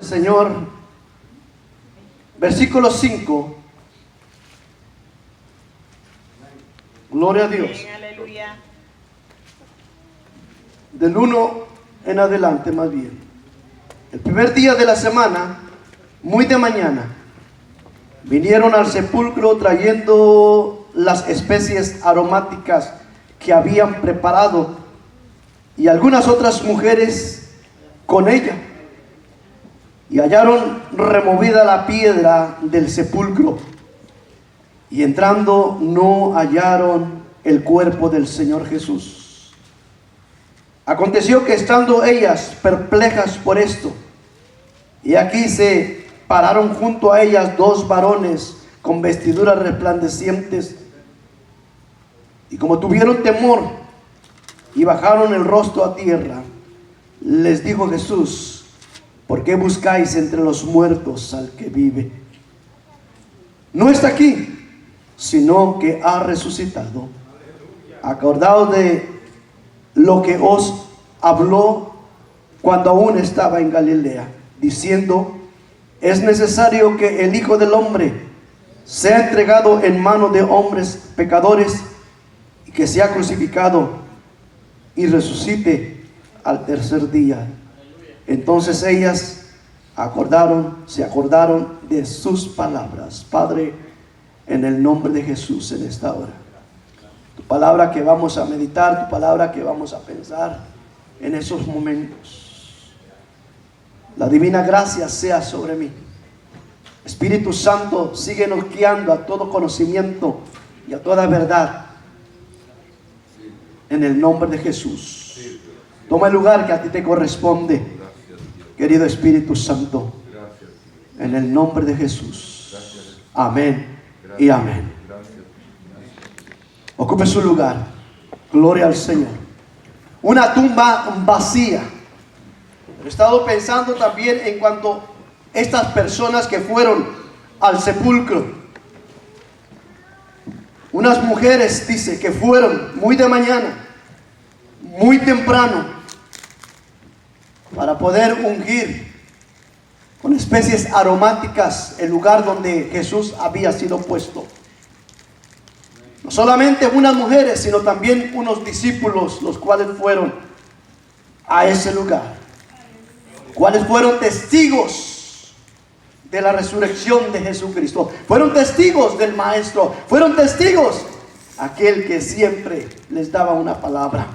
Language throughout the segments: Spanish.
Señor, versículo 5. Gloria a Dios. Aleluya. Del 1 en adelante, más bien. El primer día de la semana, muy de mañana, vinieron al sepulcro trayendo las especies aromáticas que habían preparado y algunas otras mujeres con ella. Y hallaron removida la piedra del sepulcro, y entrando no hallaron el cuerpo del Señor Jesús. Aconteció que estando ellas perplejas por esto, y aquí se pararon junto a ellas dos varones con vestiduras resplandecientes, y como tuvieron temor y bajaron el rostro a tierra, les dijo Jesús: ¿por qué buscáis entre los muertos al que vive? No está aquí, sino que ha resucitado. Acordaos de lo que os habló cuando aún estaba en Galilea, diciendo: es necesario que el Hijo del Hombre sea entregado en manos de hombres pecadores, y que sea crucificado y resucite al tercer día. Entonces ellas se acordaron de sus palabras. Padre, en el nombre de Jesús, en esta hora, tu palabra que vamos a meditar, tu palabra que vamos a pensar en esos momentos, la divina gracia sea sobre mí. Espíritu Santo, síguenos guiando a todo conocimiento y a toda verdad, en el nombre de Jesús. Toma el lugar que a ti te corresponde, querido Espíritu Santo, en el nombre de Jesús. Amén y amén. Ocupe su lugar. Gloria al Señor. Una tumba vacía. He estado pensando también en cuanto a estas personas que fueron al sepulcro. Unas mujeres, dice, que fueron muy de mañana, muy temprano, para poder ungir con especies aromáticas el lugar donde Jesús había sido puesto. No solamente unas mujeres, sino también unos discípulos, los cuales fueron a ese lugar, cuales fueron testigos de la resurrección de Jesucristo, fueron testigos del Maestro, fueron testigos aquel que siempre les daba una palabra.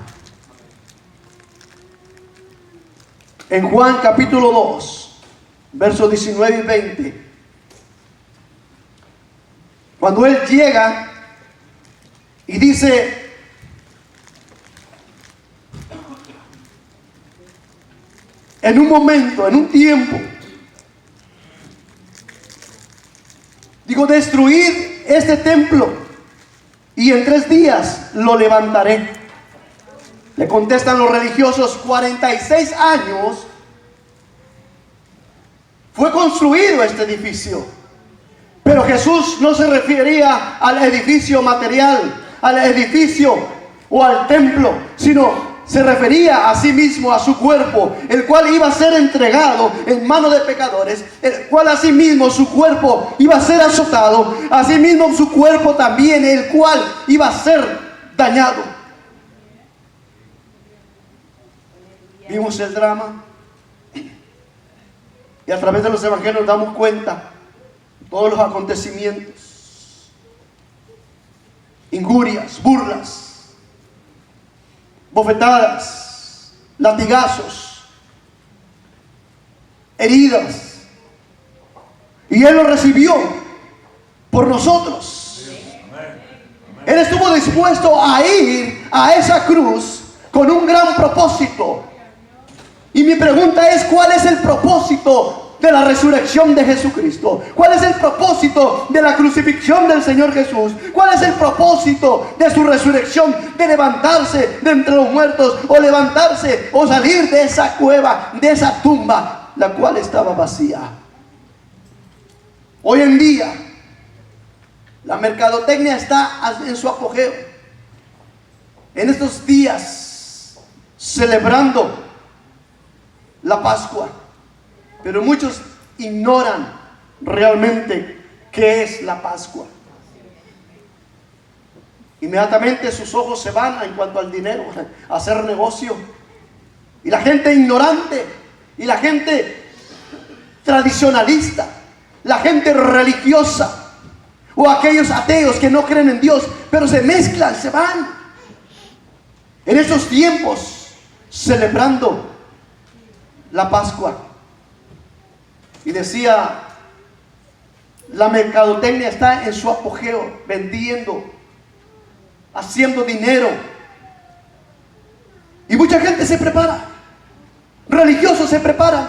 En Juan capítulo 2, versos 19 y 20, cuando Él llega y dice: en un momento, en un tiempo, destruid este templo y en 3 días lo levantaré. Le contestan los religiosos: 46 años fue construido este edificio. Pero Jesús no se refería al edificio material, al edificio o al templo, sino se refería a sí mismo, a su cuerpo, el cual iba a ser entregado en manos de pecadores, el cual asimismo su cuerpo iba a ser azotado, asimismo su cuerpo también, el cual iba a ser dañado. Vimos el drama y a través de los evangelios nos damos cuenta de todos los acontecimientos, injurias, burlas, bofetadas, latigazos, heridas, y Él lo recibió por nosotros. Él estuvo dispuesto a ir a esa cruz con un gran propósito. Y mi pregunta es: ¿cuál es el propósito de la resurrección de Jesucristo? ¿Cuál es el propósito de la crucifixión del Señor Jesús? ¿Cuál es el propósito de su resurrección? De levantarse de entre los muertos, o levantarse o salir de esa cueva, de esa tumba, la cual estaba vacía. Hoy en día la mercadotecnia está en su apogeo. En estos días, celebrando la Pascua, Pero muchos ignoran realmente qué es la Pascua. Inmediatamente sus ojos se van en cuanto al dinero, a hacer negocio. Y la gente ignorante, y la gente tradicionalista, la gente religiosa, o aquellos ateos que no creen en Dios, pero se mezclan, se van. En estos tiempos, celebrando la Pascua. Y decía, la mercadotecnia está en su apogeo, vendiendo, haciendo dinero. Y mucha gente se prepara, religiosos se preparan,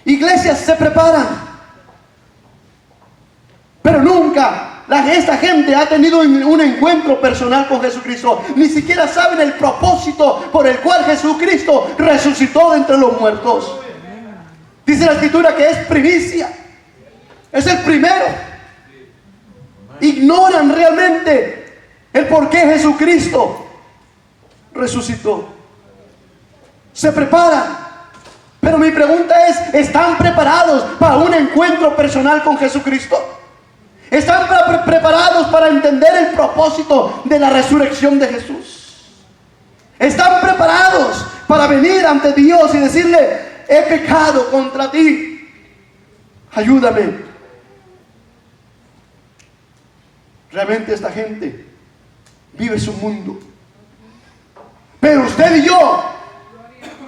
iglesias se preparan, pero nunca esta gente ha tenido un encuentro personal con Jesucristo. Ni siquiera saben el propósito por el cual Jesucristo resucitó de entre los muertos. Dice la Escritura que es primicia, es el primero. Ignoran realmente el por qué Jesucristo resucitó. Se preparan, pero mi pregunta es, ¿están preparados para un encuentro personal con Jesucristo? ¿Están preparados para entender el propósito de la resurrección de Jesús? ¿Están preparados para venir ante Dios y decirle, he pecado contra ti, ayúdame? Realmente esta gente vive su mundo, pero usted y yo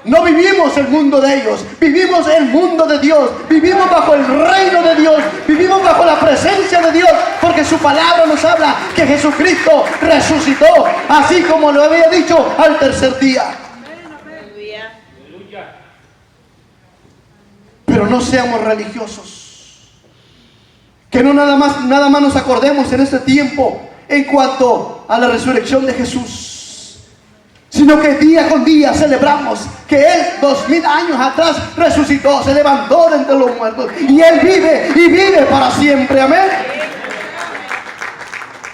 no vivimos el mundo de ellos, vivimos el mundo de Dios, vivimos bajo el reino de Dios, vivimos bajo la presencia de Dios, porque su palabra nos habla que Jesucristo resucitó, así como lo había dicho, al tercer día. Pero no seamos religiosos, que no nada más nos acordemos en este tiempo en cuanto a la resurrección de Jesús, sino que día con día celebramos que Él 2000 años atrás resucitó, se levantó de entre los muertos, y Él vive y vive para siempre, amén.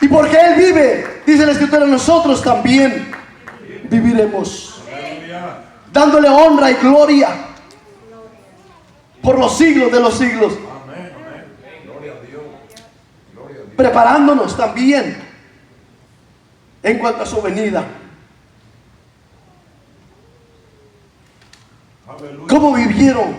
Y porque Él vive, dice la Escritura, nosotros también viviremos, dándole honra y gloria por los siglos de los siglos, preparándonos también en cuanto a su venida. ¿Cómo vivieron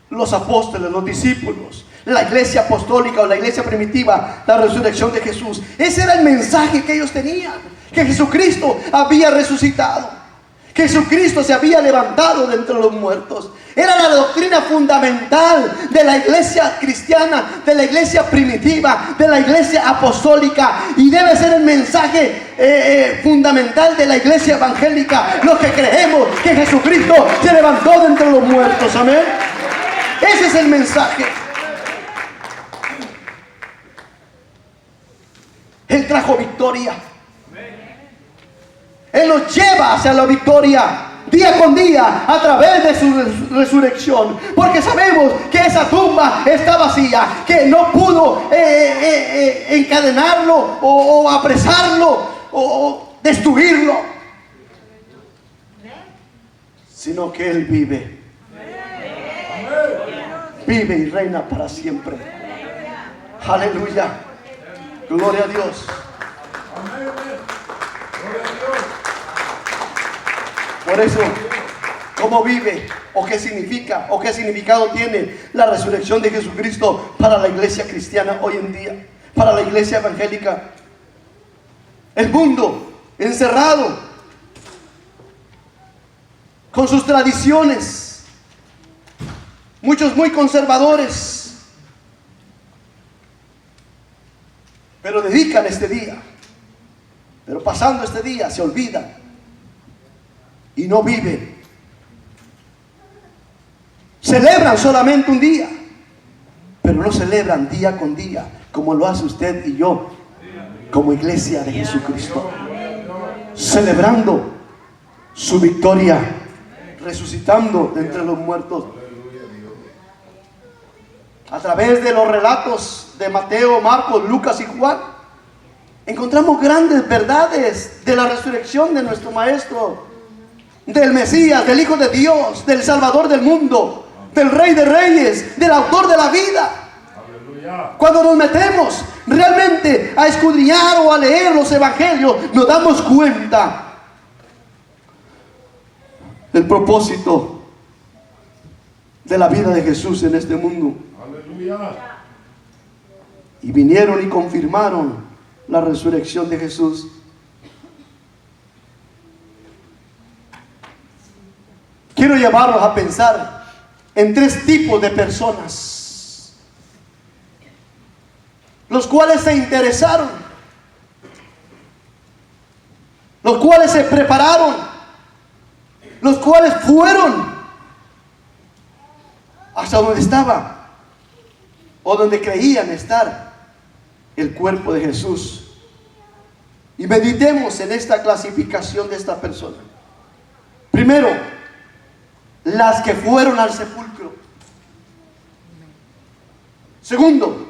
los apóstoles, los discípulos, la iglesia apostólica o la iglesia primitiva, la resurrección de Jesús? Ese era el mensaje que ellos tenían, que Jesucristo había resucitado, que Jesucristo se había levantado de entre los muertos. Era la doctrina fundamental de la iglesia cristiana, de la iglesia primitiva, de la iglesia apostólica, y debe ser el mensaje fundamental de la iglesia evangélica, los que creemos que Jesucristo se levantó de entre los muertos, amén. Ese es el mensaje. Él trajo victoria, Él nos lleva hacia la victoria día con día a través de su resurrección, porque sabemos que esa tumba está vacía, que no pudo encadenarlo o apresarlo o destruirlo, sino que Él vive, vive y reina para siempre. Aleluya, gloria a Dios. Por eso, ¿cómo vive o qué significa o qué significado tiene la resurrección de Jesucristo para la iglesia cristiana hoy en día, para la iglesia evangélica? El mundo encerrado con sus tradiciones, muchos muy conservadores, pero dedican este día, pero pasando este día se olvidan y no viven. Celebran solamente un día, pero no celebran día con día, como lo hace usted y yo como iglesia de Jesucristo, celebrando su victoria, resucitando de entre los muertos. A través de los relatos de Mateo, Marcos, Lucas y Juan, encontramos grandes verdades de la resurrección de nuestro Maestro, del Mesías, del Hijo de Dios, del Salvador del mundo. del Rey de Reyes, del Autor de la vida. Cuando nos metemos realmente a escudriñar o a leer los evangelios, nos damos cuenta del propósito de la vida de Jesús en este mundo. Y vinieron y confirmaron la resurrección de Jesús. Quiero llevarlos a pensar en tres tipos de personas, los cuales se interesaron, los cuales se prepararon, los cuales fueron hasta donde estaba o donde creían estar el cuerpo de Jesús. Y meditemos en esta clasificación de esta persona. Primero, las que fueron al sepulcro. Segundo,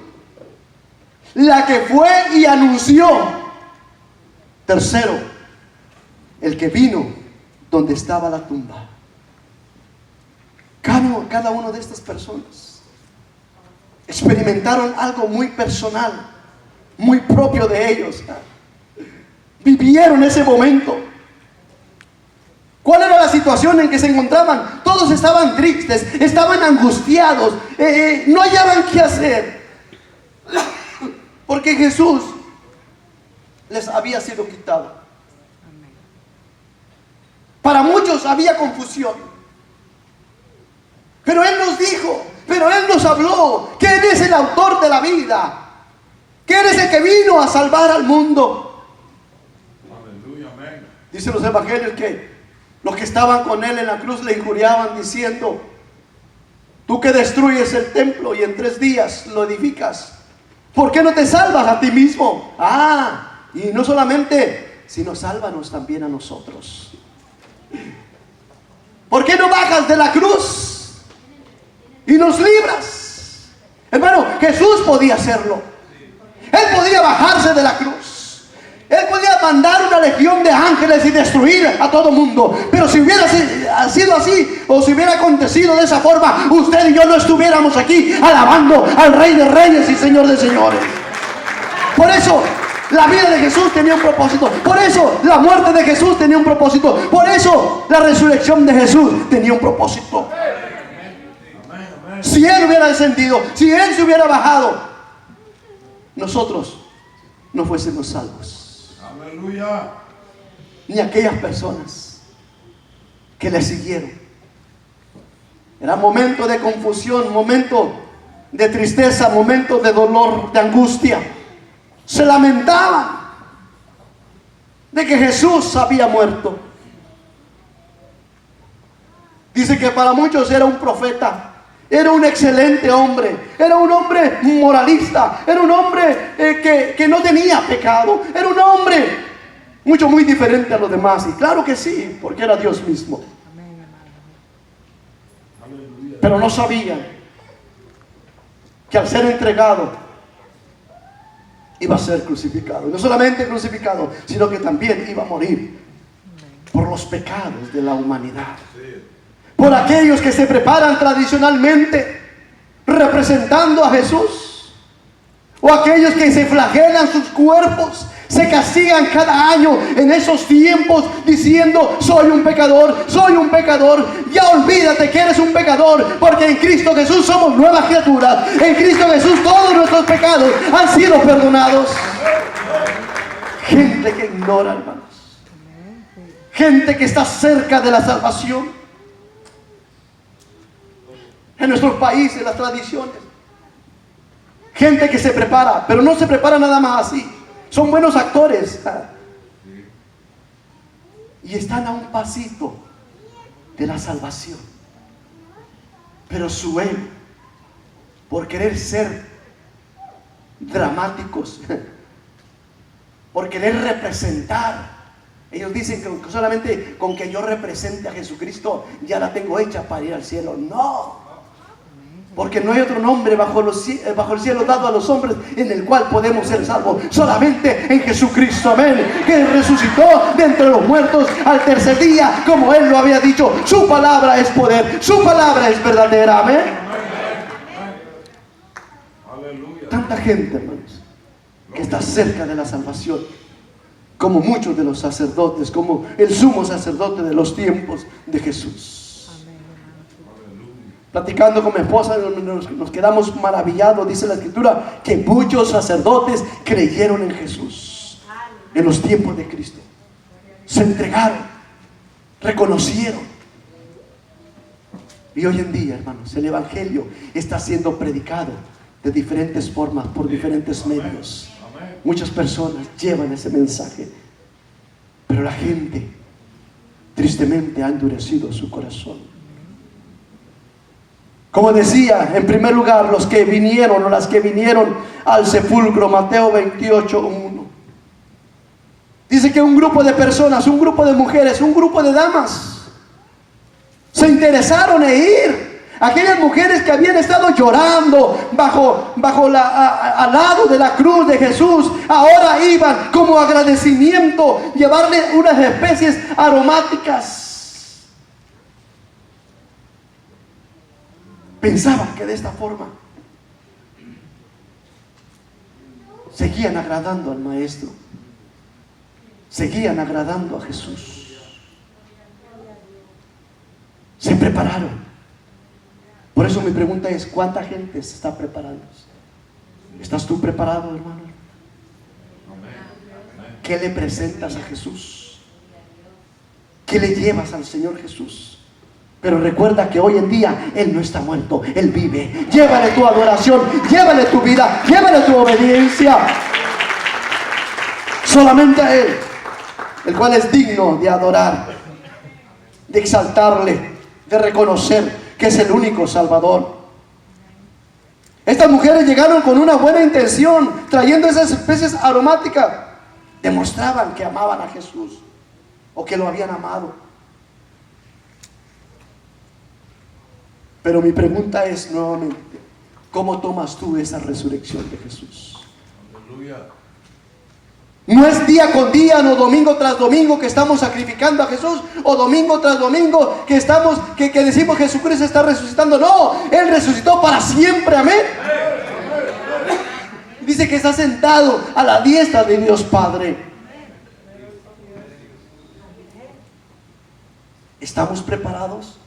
la que fue y anunció. Tercero, el que vino donde estaba la tumba. Cada una de estas personas experimentaron algo muy personal, muy propio de ellos. Vivieron ese momento. ¿Cuál era la situación en que se encontraban? Todos estaban tristes, estaban angustiados, no hallaban qué hacer, porque Jesús les había sido quitado. Para muchos había confusión, pero Él nos dijo, pero Él nos habló que Él es el autor de la vida, que Él es el que vino a salvar al mundo. Dicen los evangelios que los que estaban con Él en la cruz le injuriaban diciendo: tú que destruyes el templo y en 3 días lo edificas, ¿por qué no te salvas a ti mismo? Y no solamente, sino sálvanos también a nosotros. ¿Por qué no bajas de la cruz y nos libras? Hermano, Jesús podía hacerlo. Él podía bajarse de la cruz. Él podía mandar una legión de ángeles y destruir a todo mundo. Pero si hubiera sido así, o si hubiera acontecido de esa forma, usted y yo no estuviéramos aquí alabando al Rey de Reyes y Señor de Señores. Por eso la vida de Jesús tenía un propósito. Por eso la muerte de Jesús tenía un propósito. Por eso la resurrección de Jesús tenía un propósito. Si Él hubiera descendido, si Él se hubiera bajado, nosotros no fuésemos salvos. Aleluya. Ni aquellas personas que le siguieron. Era momento de confusión, momento de tristeza, momento de dolor, de angustia. Se lamentaban de que Jesús había muerto. Dice que para muchos era un profeta, era un excelente hombre, era un hombre moralista, era un hombre que no tenía pecado, era un hombre muy diferente a los demás. Y claro que sí, porque era Dios mismo. Pero no sabían que al ser entregado iba a ser crucificado. Y no solamente crucificado, sino que también iba a morir por los pecados de la humanidad. Por aquellos que se preparan tradicionalmente representando a Jesús, o aquellos que se flagelan sus cuerpos, se castigan cada año en esos tiempos diciendo: soy un pecador, soy un pecador. Ya olvídate que eres un pecador, porque en Cristo Jesús somos nuevas criaturas. En Cristo Jesús todos nuestros pecados han sido perdonados. Gente que ignora, hermanos, gente que está cerca de la salvación. En nuestros países, las tradiciones, gente que se prepara, pero no se prepara nada más así. Son buenos actores y están a un pasito de la salvación, pero su ego, por querer ser dramáticos, por querer representar, ellos dicen que solamente con que yo represente a Jesucristo ya la tengo hecha para ir al cielo. No, Porque no hay otro nombre bajo el cielo dado a los hombres en el cual podemos ser salvos. Solamente en Jesucristo, amén. Que resucitó de entre los muertos al tercer día, como Él lo había dicho. Su palabra es poder, su palabra es verdadera, amén. Tanta gente, hermanos, que está cerca de la salvación, como muchos de los sacerdotes, como el sumo sacerdote de los tiempos de Jesús. Platicando con mi esposa, nos quedamos maravillados. Dice la Escritura que muchos sacerdotes creyeron en Jesús en los tiempos de Cristo. Se entregaron, reconocieron. Y hoy en día, hermanos, el Evangelio está siendo predicado de diferentes formas, por diferentes medios. Muchas personas llevan ese mensaje, pero la gente tristemente ha endurecido su corazón. Como decía, en primer lugar, los que vinieron o las que vinieron al sepulcro, Mateo 28:1. Dice que un grupo de personas, un grupo de mujeres, un grupo de damas se interesaron en ir. Aquellas mujeres que habían estado llorando al lado de la cruz de Jesús, ahora iban como agradecimiento, llevarle unas especies aromáticas. Pensaban que de esta forma seguían agradando al Maestro, seguían agradando a Jesús. Se prepararon. Por eso mi pregunta es: ¿cuánta gente se está preparando? ¿Estás tú preparado, hermano? ¿Qué le presentas a Jesús? ¿Qué le llevas al Señor Jesús? Pero recuerda que hoy en día Él no está muerto, Él vive. Llévale tu adoración, llévale tu vida, llévale tu obediencia. Solamente a Él, el cual es digno de adorar, de exaltarle, de reconocer que es el único Salvador. Estas mujeres llegaron con una buena intención, trayendo esas especies aromáticas. Demostraban que amaban a Jesús, o que lo habían amado. Pero mi pregunta es nuevamente: ¿cómo tomas tú esa resurrección de Jesús? Aleluya. No es día con día, no domingo tras domingo que estamos sacrificando a Jesús, o domingo tras domingo que decimos Jesucristo está resucitando. No, Él resucitó para siempre, amén. Dice que está sentado a la diestra de Dios Padre. ¿Estamos preparados?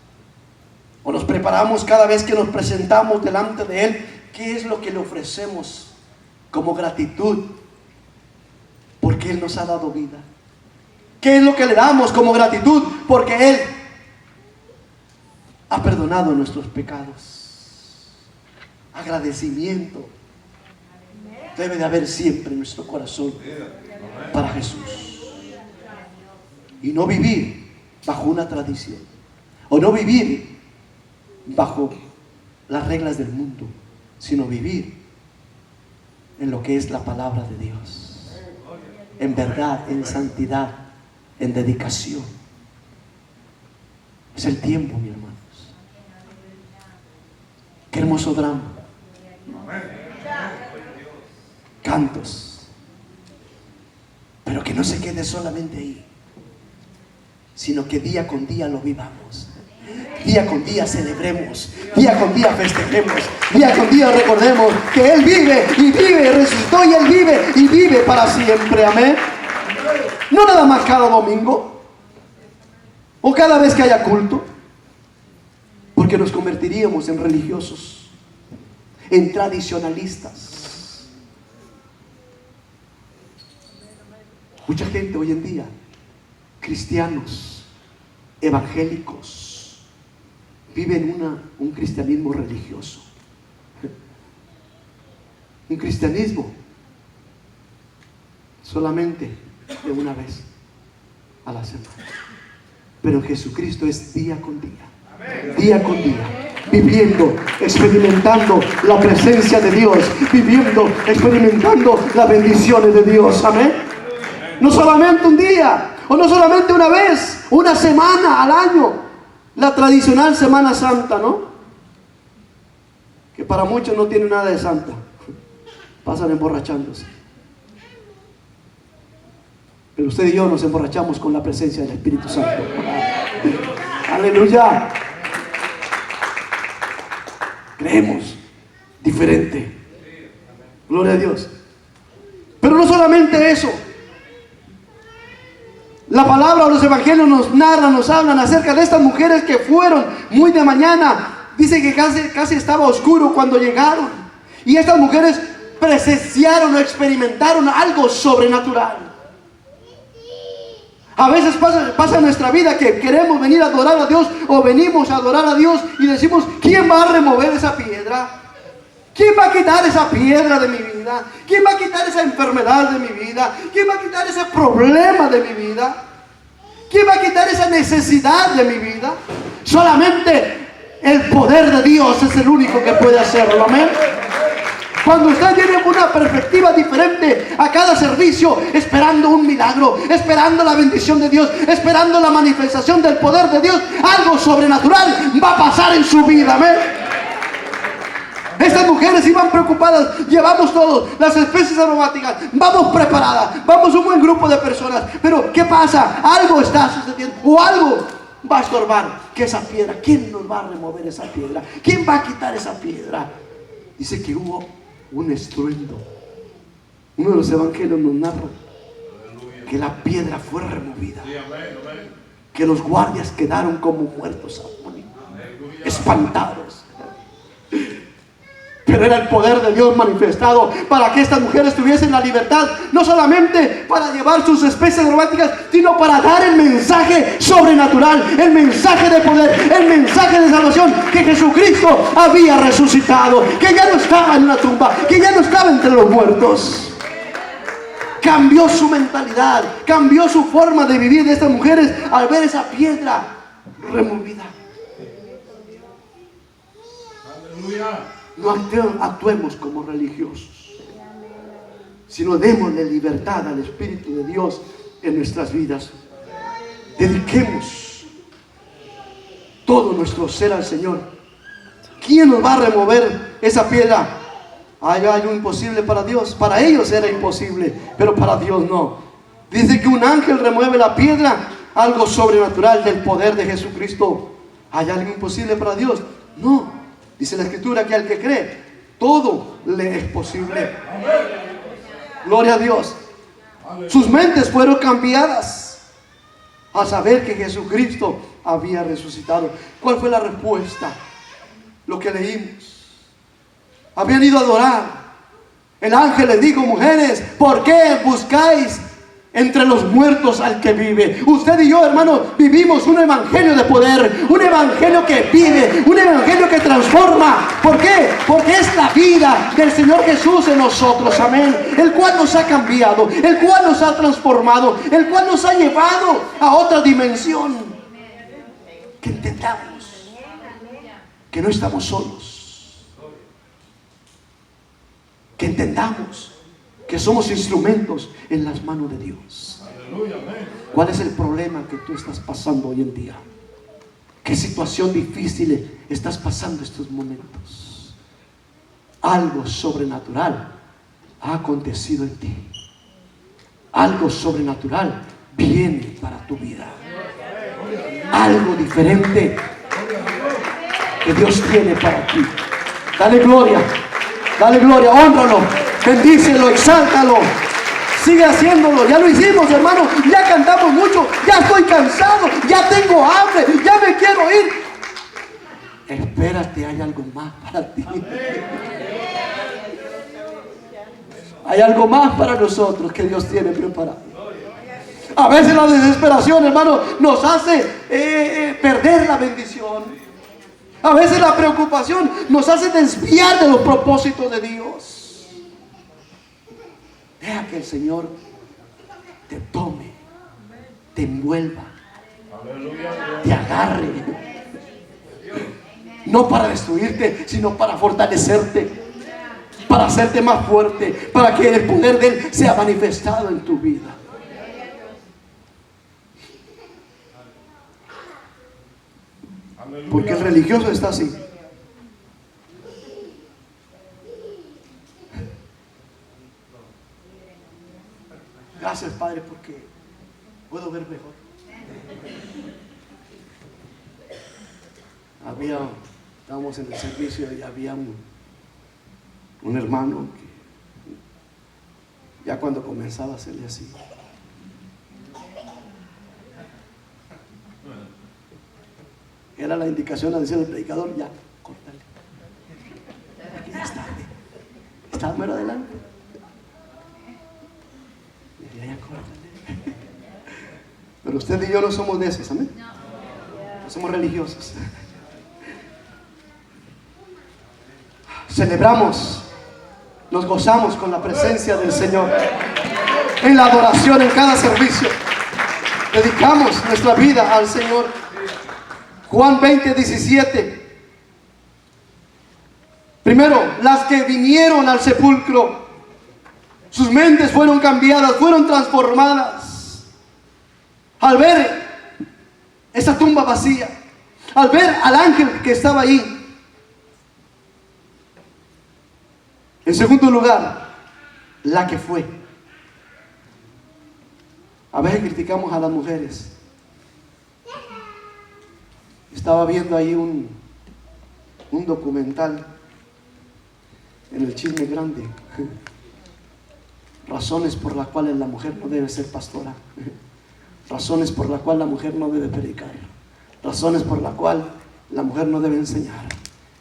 ¿O nos preparamos cada vez que nos presentamos delante de Él? ¿Qué es lo que le ofrecemos como gratitud? Porque Él nos ha dado vida. ¿Qué es lo que le damos como gratitud? Porque Él ha perdonado nuestros pecados. Agradecimiento debe de haber siempre en nuestro corazón para Jesús. Y no vivir bajo una tradición, o no vivir bajo las reglas del mundo, sino vivir en lo que es la palabra de Dios, en verdad, en santidad, en dedicación. Es el tiempo, mis hermanos. Qué hermoso drama, cantos, pero que no se quede solamente ahí, sino que día con día lo vivamos. Día con día celebremos, día con día festejemos, día con día recordemos que Él vive y vive, resucitó y Él vive y vive para siempre, amén. No nada más cada domingo o cada vez que haya culto, porque nos convertiríamos en religiosos, en tradicionalistas. Mucha gente hoy en día, cristianos, evangélicos, viven un cristianismo religioso, un cristianismo solamente de una vez a la semana. Pero Jesucristo es día con día, viviendo, experimentando la presencia de Dios, viviendo, experimentando las bendiciones de Dios, amén. No solamente un día, o no solamente una vez, una semana al año, la tradicional Semana Santa, ¿no? que para muchos no tiene nada de santa, pasan emborrachándose. Pero usted y yo nos emborrachamos con la presencia del Espíritu Santo. Aleluya. Creemos diferente. Gloria a Dios. Pero no solamente eso. La palabra o los evangelios nos narran, nos hablan acerca de estas mujeres que fueron muy de mañana. Dice que casi estaba oscuro cuando llegaron. Y estas mujeres presenciaron o experimentaron algo sobrenatural. A veces pasa en nuestra vida que queremos venir a adorar a Dios o venimos a adorar a Dios y decimos, ¿quién va a remover esa piedra? ¿Quién va a quitar esa piedra de mi vida? ¿Quién va a quitar esa enfermedad de mi vida? ¿Quién va a quitar ese problema de mi vida? ¿Quién va a quitar esa necesidad de mi vida? Solamente el poder de Dios es el único que puede hacerlo. Amén. Cuando usted tiene una perspectiva diferente a cada servicio, esperando un milagro, esperando la bendición de Dios, esperando la manifestación del poder de Dios, algo sobrenatural va a pasar en su vida. Amén. Estas mujeres iban preocupadas. Llevamos todos las especies aromáticas, vamos preparadas, vamos un buen grupo de personas. Pero ¿qué pasa? Algo está sucediendo o algo va a estorbar que esa piedra. ¿Quién nos va a remover esa piedra? ¿Quién va a quitar esa piedra? Dice que hubo un estruendo. Uno de los evangelios nos narra que la piedra fue removida, que los guardias quedaron como muertos, espantados. Pero era el poder de Dios manifestado para que estas mujeres tuviesen la libertad, no solamente para llevar sus especies aromáticas, sino para dar el mensaje sobrenatural, el mensaje de poder, el mensaje de salvación, que Jesucristo había resucitado, que ya no estaba en una tumba, que ya no estaba entre los muertos. Cambió su mentalidad, cambió su forma de vivir de estas mujeres al ver esa piedra removida. Aleluya. No actuemos como religiosos, sino démosle libertad al Espíritu de Dios en nuestras vidas. Dediquemos todo nuestro ser al Señor. ¿Quién nos va a remover esa piedra? Hay algo imposible para Dios. Para ellos era imposible, pero para Dios no. Dice que un ángel remueve la piedra, algo sobrenatural del poder de Jesucristo. ¿Hay algo imposible para Dios? No. Dice la Escritura que al que cree, todo le es posible. Gloria a Dios. Sus mentes fueron cambiadas a saber que Jesucristo había resucitado. ¿Cuál fue la respuesta? Lo que leímos. Habían ido a adorar. El ángel les dijo, mujeres, ¿por qué buscáis entre los muertos al que vive? Usted y yo, hermanos, vivimos un evangelio de poder, un evangelio que vive, un evangelio que transforma. ¿Por qué? Porque es la vida del Señor Jesús en nosotros, amén, el cual nos ha cambiado, el cual nos ha transformado, el cual nos ha llevado a otra dimensión. Que entendamos que no estamos solos, que entendamos que somos instrumentos en las manos de Dios. ¿Cuál es el problema que tú estás pasando hoy en día? ¿Qué situación difícil estás pasando estos momentos? Algo sobrenatural ha acontecido en ti. Algo sobrenatural viene para tu vida. Algo diferente que Dios tiene para ti. Dale gloria, hónralo, bendícelo, exáltalo. Sigue haciéndolo. Ya lo hicimos, hermano. Ya cantamos mucho. Ya estoy cansado. Ya tengo hambre. Ya me quiero ir. Espérate, hay algo más para ti. Hay algo más para nosotros que Dios tiene preparado. A veces la desesperación, hermano, nos hace perder la bendición. A veces la preocupación nos hace desviar de los propósitos de Dios. Deja que el Señor te tome, te envuelva, te agarre. No para destruirte, sino para fortalecerte, para hacerte más fuerte, para que el poder de Él sea manifestado en tu vida. Porque el religioso está así. Gracias, Padre, porque puedo ver mejor. Estábamos en el servicio y había un hermano que ya cuando comenzaba a hacerle así, era la indicación a decir al predicador: ya, córtale, porque ya es tarde. Estaba mero adelante. Y decía: ya, córtale. Pero usted y yo no somos de esos, amén. No somos religiosos. Celebramos, nos gozamos con la presencia del Señor en la adoración, en cada servicio. Dedicamos nuestra vida al Señor. Juan 20:17. Primero, las que vinieron al sepulcro, sus mentes fueron cambiadas, fueron transformadas al ver esa tumba vacía, al ver al ángel que estaba ahí. En segundo lugar, la que fue. A veces criticamos a las mujeres. Estaba viendo ahí un documental en el Chisme Grande. Razones por las cuales la mujer no debe ser pastora. Razones por las cuales la mujer no debe predicar. Razones por las cuales la mujer no debe enseñar.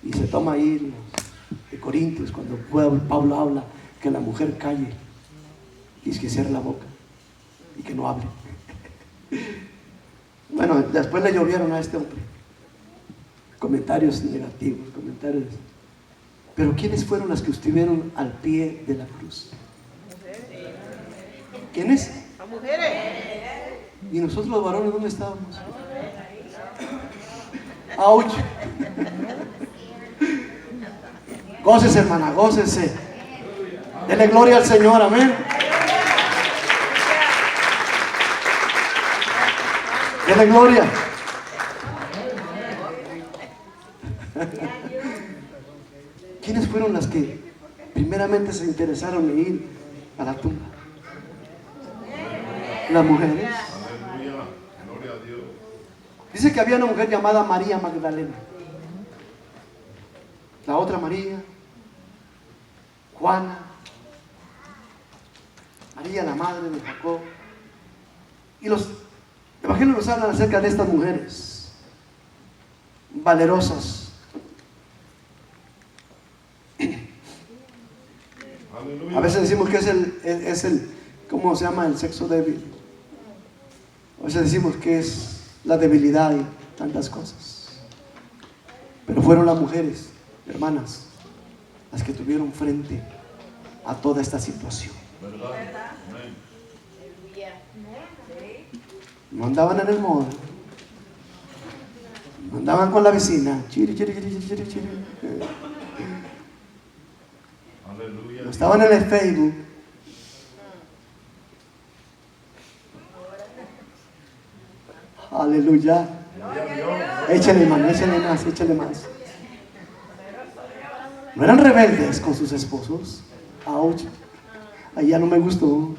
Y se toma ahí de Corintios, cuando Pablo habla que la mujer calle y es que cierre la boca y que no hable. Bueno, después le llovieron a este hombre comentarios negativos, comentarios. Pero ¿quiénes fueron las que estuvieron al pie de la cruz? ¿Quiénes? Las mujeres. ¿Y nosotros los varones dónde estábamos? ¡Auch! Gócese, hermana, gócese. Dele gloria al Señor, amén. Dele gloria. ¿Quiénes fueron las que primeramente se interesaron en ir a la tumba? Las mujeres. Aleluya. Gloria a Dios. Dice que había una mujer llamada María Magdalena. La otra María, Juana, María la madre de Jacob. Y los evangelios nos hablan acerca de estas mujeres valerosas. Aleluya. A veces decimos que es el ¿cómo se llama? El sexo débil. A veces decimos que es la debilidad y tantas cosas. Pero fueron las mujeres, hermanas, las que tuvieron frente a toda esta situación. ¿Verdad? Amén. No andaban en el modo, no andaban con la vecina, chiri, chiri, chiri, chiri, chiri. Aleluya. No estaban en el Facebook. Aleluya. Échale, hermano, échale más, échale más. No eran rebeldes con sus esposos. Ouch. Ahí ya no me gustó.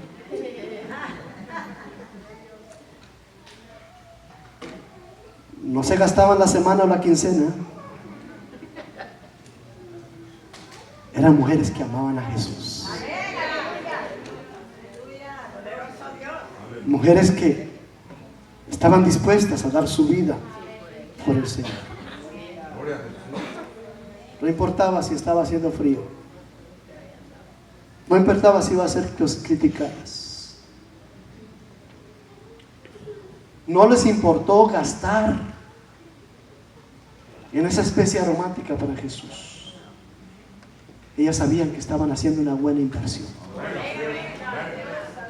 No se gastaban la semana o la quincena. Eran mujeres que amaban a Jesús. Mujeres que estaban dispuestas a dar su vida por el Señor. Gloria a Jesús. No importaba si estaba haciendo frío. No importaba si iba a ser criticadas. No les importó gastar en esa especie aromática para Jesús. Ellas sabían que estaban haciendo una buena inversión.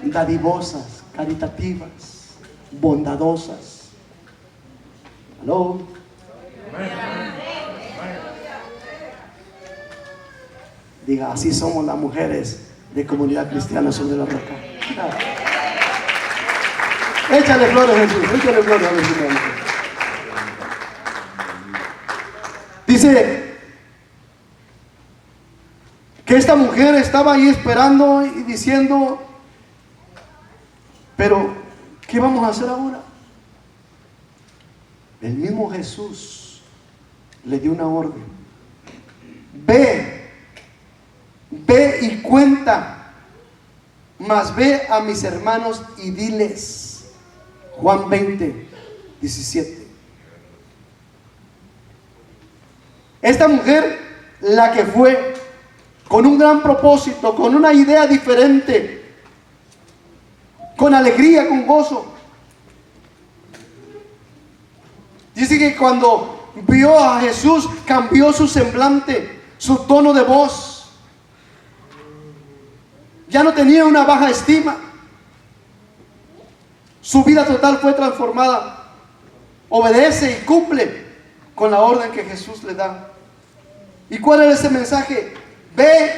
Dadivosas, caritativas, bondadosas. ¿Aló? Diga, así somos las mujeres de Comunidad Cristiana sobre la Roca. Échale gloria a Jesús, échale gloria a Jesús. Dice que esta mujer estaba ahí esperando y diciendo: Pero, ¿qué vamos a hacer ahora? El mismo Jesús le dio una orden. Ve y cuenta, mas ve a mis hermanos y diles. Juan 20, 17. Esta mujer, la que fue con un gran propósito, con una idea diferente, con alegría, con gozo. Dice que cuando vio a Jesús cambió su semblante, su tono de voz. Ya no tenía una baja estima. Su vida total fue transformada. Obedece y cumple con la orden que Jesús le da. ¿Y cuál era ese mensaje? Ve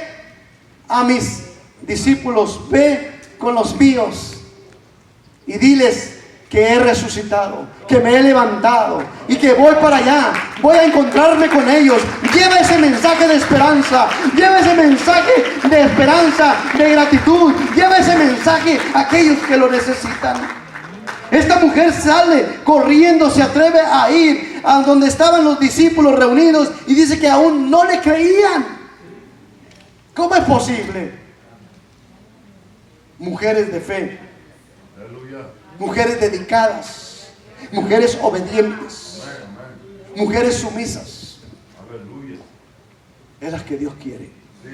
a mis discípulos, ve con los míos y diles que he resucitado, que me he levantado y que voy para allá, voy a encontrarme con ellos. Lleva ese mensaje de esperanza, lleva ese mensaje de esperanza, de gratitud, lleva ese mensaje a aquellos que lo necesitan. Esta mujer sale corriendo, se atreve a ir a donde estaban los discípulos reunidos y dice que aún no le creían. ¿Cómo es posible? Mujeres de fe, Aleluya. mujeres dedicadas, mujeres obedientes, mujeres sumisas, Aleluya. es las que Dios quiere. Sí.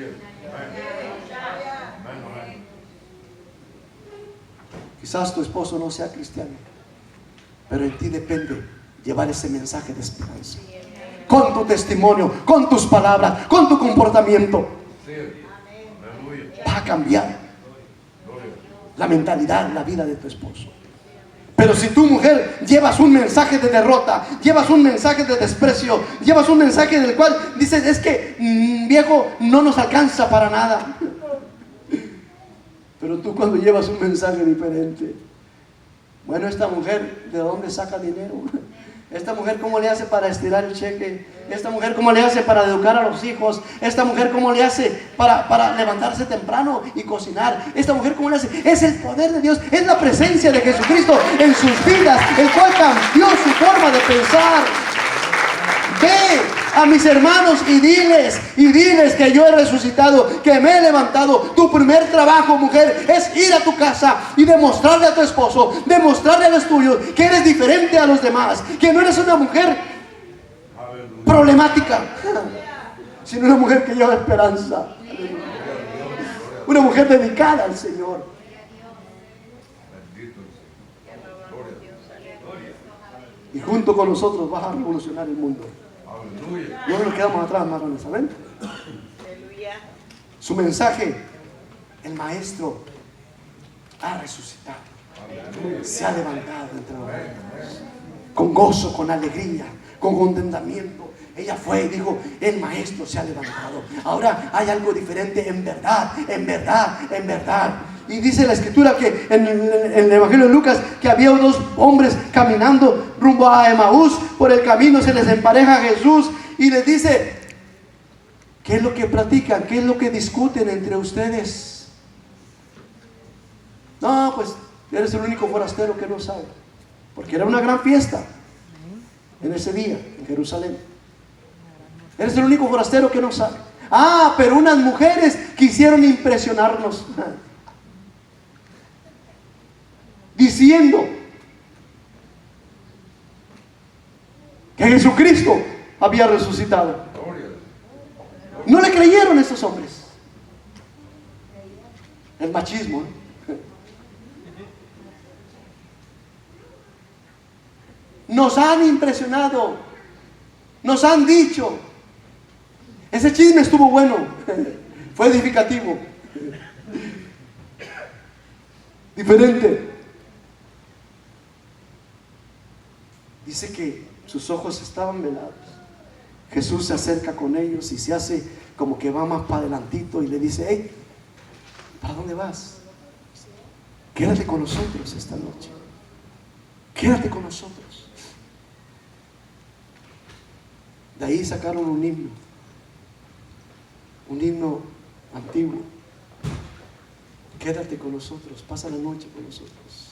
Amén. Quizás tu esposo no sea cristiano, pero en ti depende llevar ese mensaje de esperanza. Con tu testimonio, con tus palabras, con tu comportamiento, Sí. Aleluya. va a cambiar Gloria. la mentalidad, la vida de tu esposo. Pero si tu mujer llevas un mensaje de derrota, llevas un mensaje de desprecio, llevas un mensaje del cual dices, es que viejo, no nos alcanza para nada. Pero tú cuando llevas un mensaje diferente, bueno, esta mujer, ¿de dónde saca dinero? Esta mujer, ¿cómo le hace para estirar el cheque? Esta mujer, ¿cómo le hace para educar a los hijos? Esta mujer, ¿cómo le hace para levantarse temprano y cocinar? Esta mujer, ¿cómo le hace? Es el poder de Dios, es la presencia de Jesucristo en sus vidas, el cual cambió su forma de pensar. Ve a mis hermanos y diles que yo he resucitado, que me he levantado. Tu primer trabajo, mujer, es ir a tu casa y demostrarle a tu esposo, demostrarle a los tuyos que eres diferente a los demás, que no eres una mujer problemática, sino una mujer que lleva esperanza, una mujer dedicada al Señor. Bendito sea. Gloria. Y junto con nosotros vas a revolucionar el mundo. Aleluya. No nos quedamos atrás, varones, ¿saben? Su mensaje, el maestro ha resucitado, se ha levantado entre los muertos, con gozo, con alegría, con contentamiento. Ella fue y dijo, el maestro se ha levantado. Ahora hay algo diferente, en verdad, en verdad, en verdad. Y dice la escritura que en el Evangelio de Lucas, que había unos hombres caminando rumbo a Emaús. Por el camino se les empareja Jesús y les dice, ¿qué es lo que platican? ¿Qué es lo que discuten entre ustedes? No, pues eres el único forastero que no sabe, porque era una gran fiesta en ese día en Jerusalén. Eres el único forastero que no sabe. Ah, pero unas mujeres quisieron impresionarnos diciendo que Jesucristo había resucitado. Gloria. No le creyeron esos hombres. El machismo, ¿eh? Nos han impresionado, nos han dicho. Ese chisme estuvo bueno, fue edificativo, diferente. Dice que sus ojos estaban velados. Jesús se acerca con ellos y se hace como que va más para adelantito y le dice, hey, ¿para dónde vas? Quédate con nosotros esta noche. Quédate con nosotros. De ahí sacaron un himno antiguo. Quédate con nosotros, pasa la noche con nosotros.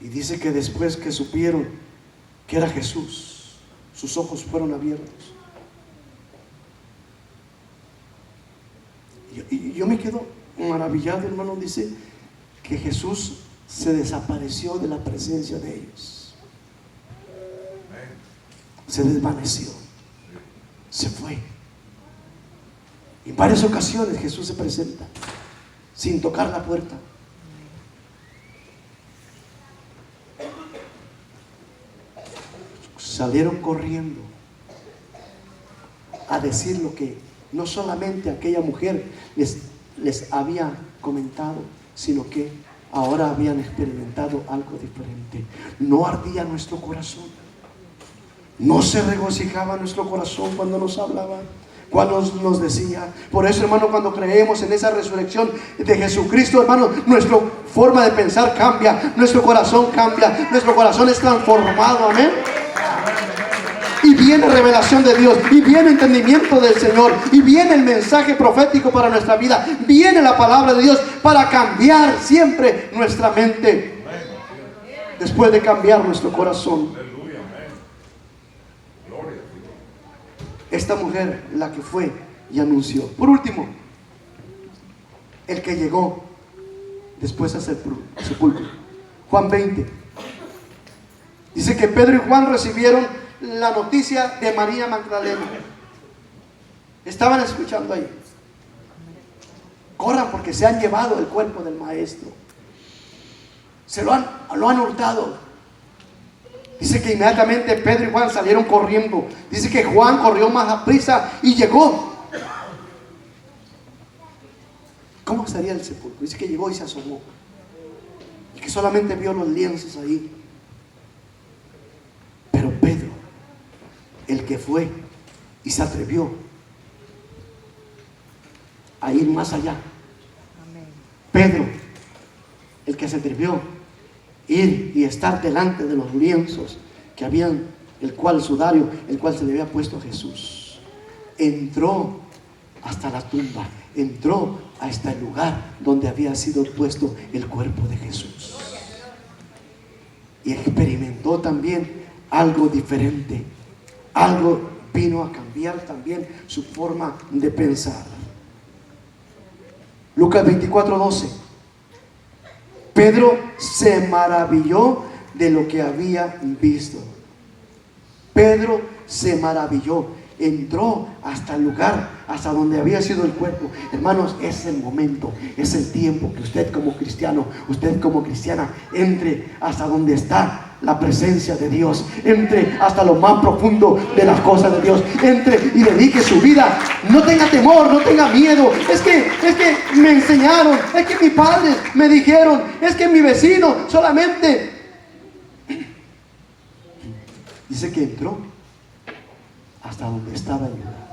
Y dice que después que supieron que era Jesús, sus ojos fueron abiertos. Y yo me quedo maravillado, hermano. Dice que Jesús se desapareció de la presencia de ellos. Se desvaneció. Se fue. En varias ocasiones Jesús se presenta sin tocar la puerta. Salieron corriendo a decir lo que no solamente aquella mujer les había comentado, sino que ahora habían experimentado algo diferente. No ardía nuestro corazón, no se regocijaba nuestro corazón cuando nos hablaba, cuando nos decía. Por eso, hermano, cuando creemos en esa resurrección de Jesucristo, hermano, nuestra forma de pensar cambia, nuestro corazón cambia, nuestro corazón es transformado. Amén. Y viene revelación de Dios, y viene entendimiento del Señor, y viene el mensaje profético para nuestra vida, viene la palabra de Dios para cambiar siempre nuestra mente, después de cambiar nuestro corazón. Esta mujer, la que fue y anunció. Por último, el que llegó después al sepulcro. Juan 20. Dice que Pedro y Juan recibieron la noticia de María Magdalena. Estaban escuchando ahí. Corran porque se han llevado el cuerpo del maestro. Lo han hurtado. Dice que inmediatamente Pedro y Juan salieron corriendo. Dice que Juan corrió más a prisa y llegó. ¿Cómo estaría el sepulcro? Dice que llegó y se asomó. Y que solamente vio los lienzos ahí. Pero Pedro, el que fue y se atrevió a ir más allá. Pedro, el que se atrevió a ir y estar delante de los lienzos que habían, el sudario, el cual se le había puesto a Jesús, entró hasta la tumba, entró hasta el lugar donde había sido puesto el cuerpo de Jesús, y experimentó también algo diferente. Algo vino a cambiar también su forma de pensar. Lucas 24:12. Pedro se maravilló de lo que había visto. Pedro se maravilló. Entró hasta el lugar, hasta donde había sido el cuerpo. Hermanos, es el momento, es el tiempo que usted como cristiano, usted como cristiana, entre hasta donde está la presencia de Dios, entre hasta lo más profundo de las cosas de Dios, entre y dedique su vida. No tenga temor, no tenga miedo. Es que me enseñaron, es que mis padres me dijeron, es que mi vecino solamente. Dice que entró hasta donde estaba el lugar.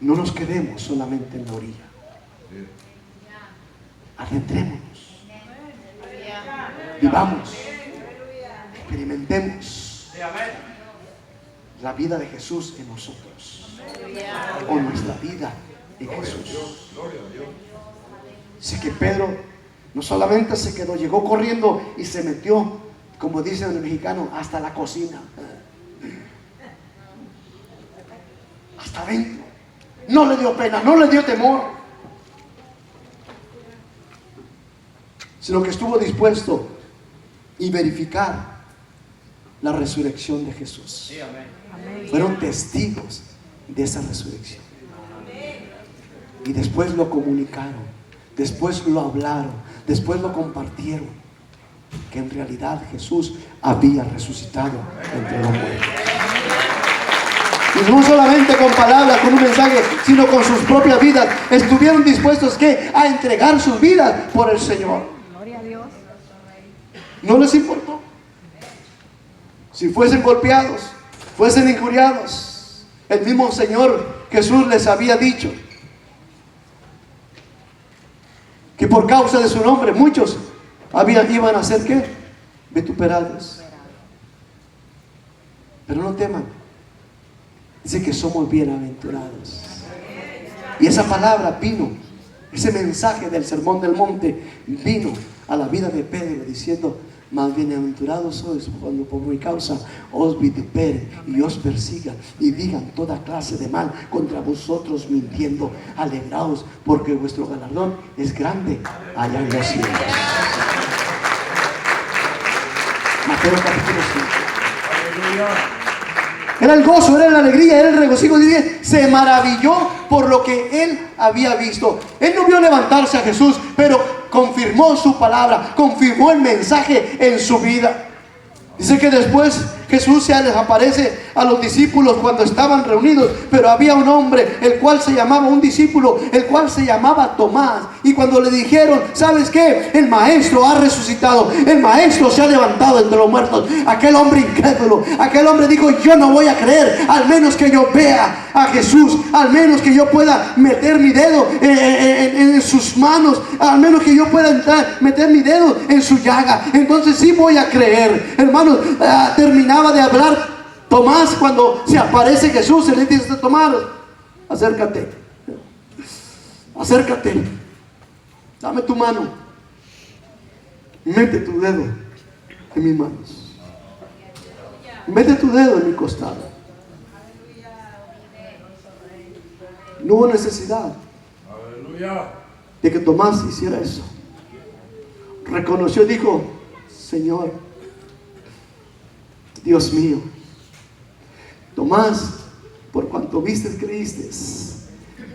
No nos quedemos solamente en la orilla. Adentrémonos. Vivamos. Experimentemos la vida de Jesús en nosotros. O nuestra vida en Jesús. Así que Pedro no solamente se quedó, llegó corriendo y se metió, como dicen el mexicano, hasta la cocina, hasta adentro. No le dio pena, no le dio temor, sino que estuvo dispuesto y verificar la resurrección de Jesús. Fueron testigos de esa resurrección. Y después lo comunicaron, después lo hablaron, después lo compartieron, que en realidad Jesús había resucitado entre los muertos. Y no solamente con palabras, con un mensaje, sino con sus propias vidas. Estuvieron dispuestos a entregar sus vidas por el Señor. Gloria a Dios. No les importó. Si fuesen golpeados, fuesen injuriados, el mismo Señor Jesús les había dicho que por causa de su nombre muchos iban a ser ¿qué? Vituperados. Pero no teman. Dice que somos bienaventurados. Y esa palabra vino ese mensaje del Sermón del Monte vino a la vida de Pedro diciendo: más bienaventurados sois cuando por mi causa os vituperen y os persigan y digan toda clase de mal contra vosotros mintiendo. Alegraos, porque vuestro galardón es grande allá en los cielos. Mateo capítulo 5. Aleluya. Era el gozo, era la alegría, era el regocijo. Dice, se maravilló por lo que él había visto. Él no vio levantarse a Jesús, pero confirmó su palabra, confirmó el mensaje en su vida. Dice que después Jesús se les aparece a los discípulos cuando estaban reunidos, pero había un hombre, el cual se llamaba, un discípulo, el cual se llamaba Tomás. Y cuando le dijeron, ¿sabes qué? El maestro ha resucitado, el maestro se ha levantado entre los muertos. Aquel hombre incrédulo, aquel hombre dijo, yo no voy a creer, al menos que yo vea a Jesús, al menos que yo pueda meter mi dedo en sus manos, al menos que yo pueda meter mi dedo en su llaga, entonces sí voy a creer. Hermanos, terminaba de hablar Tomás cuando se aparece Jesús y le dice, Tomás, acércate, dame tu mano, mete tu dedo en mis manos, mete tu dedo en mi costado. No hubo necesidad Aleluya. de que Tomás hiciera eso. Reconoció y dijo, Señor, Dios mío. Tomás, por cuanto vistes, creíste.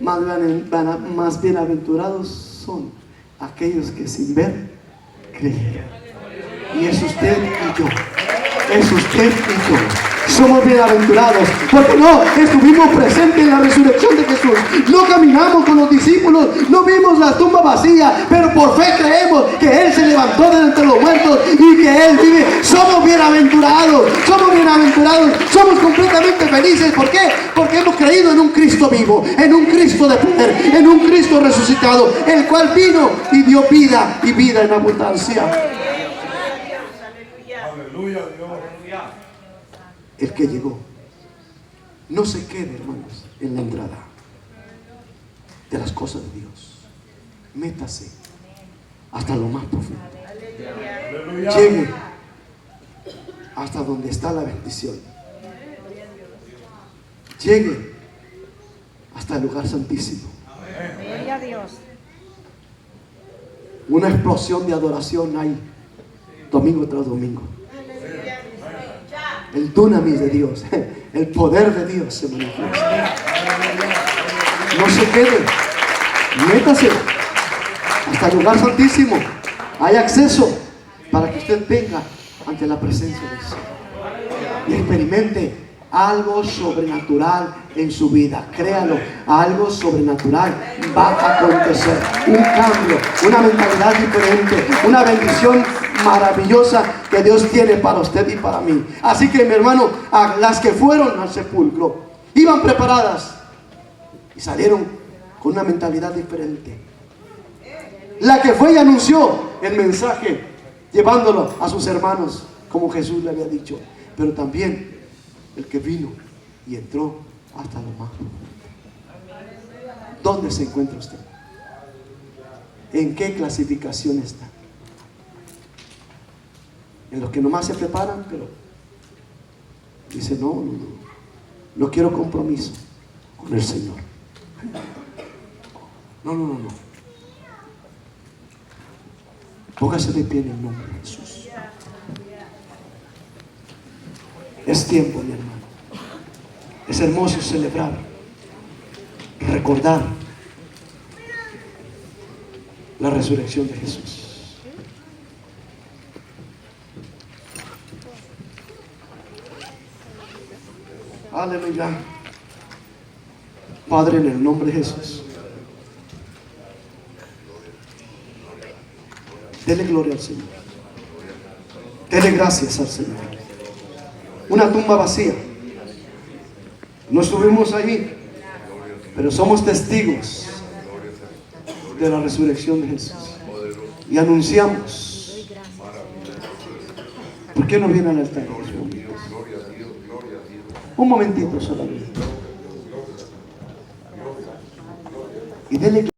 Más bienaventurados son aquellos que sin ver creyeron. Y es usted y yo. Es usted y yo. Somos bienaventurados porque no estuvimos presentes en la resurrección de Jesús, no caminamos con los discípulos, no vimos la tumba vacía, pero por fe creemos que Él se levantó de entre los muertos y que Él vive. Somos bienaventurados, somos completamente felices. ¿Por qué? Porque hemos creído en un Cristo vivo, en un Cristo de poder, en un Cristo resucitado, el cual vino y dio vida y vida en abundancia. Aleluya, Dios. El que llegó, no se quede, hermanos, en la entrada de las cosas de Dios. Métase hasta lo más profundo. Aleluya. Llegue hasta donde está la bendición. Llegue hasta el lugar santísimo. Gloria a Dios. Una explosión de adoración hay domingo tras domingo. El dunamis de Dios, el poder de Dios se manifiesta. No se quede, métase hasta el lugar santísimo. Hay acceso para que usted venga ante la presencia del Señor y experimente algo sobrenatural en su vida. Créalo, algo sobrenatural va a acontecer. Un cambio, una mentalidad diferente, una bendición maravillosa que Dios tiene para usted y para mí. Así que, mi hermano, a las que fueron al sepulcro iban preparadas y salieron con una mentalidad diferente. La que fue y anunció el mensaje, llevándolo a sus hermanos como Jesús le había dicho, pero también el que vino y entró hasta lo más profundo. ¿Dónde se encuentra usted? ¿En qué clasificación está? En los que nomás se preparan, pero dice, no quiero compromiso con el Señor. No. Póngase de pie en el nombre de Jesús. Es tiempo, mi hermano. Es hermoso celebrar, recordar la resurrección de Jesús. Aleluya. Padre, en el nombre de Jesús, dele gloria al Señor. Dele gracias al Señor. Una tumba vacía. No estuvimos allí, pero somos testigos de la resurrección de Jesús. Y anunciamos. ¿Por qué no viene al altar? Un momentito solamente. Y dele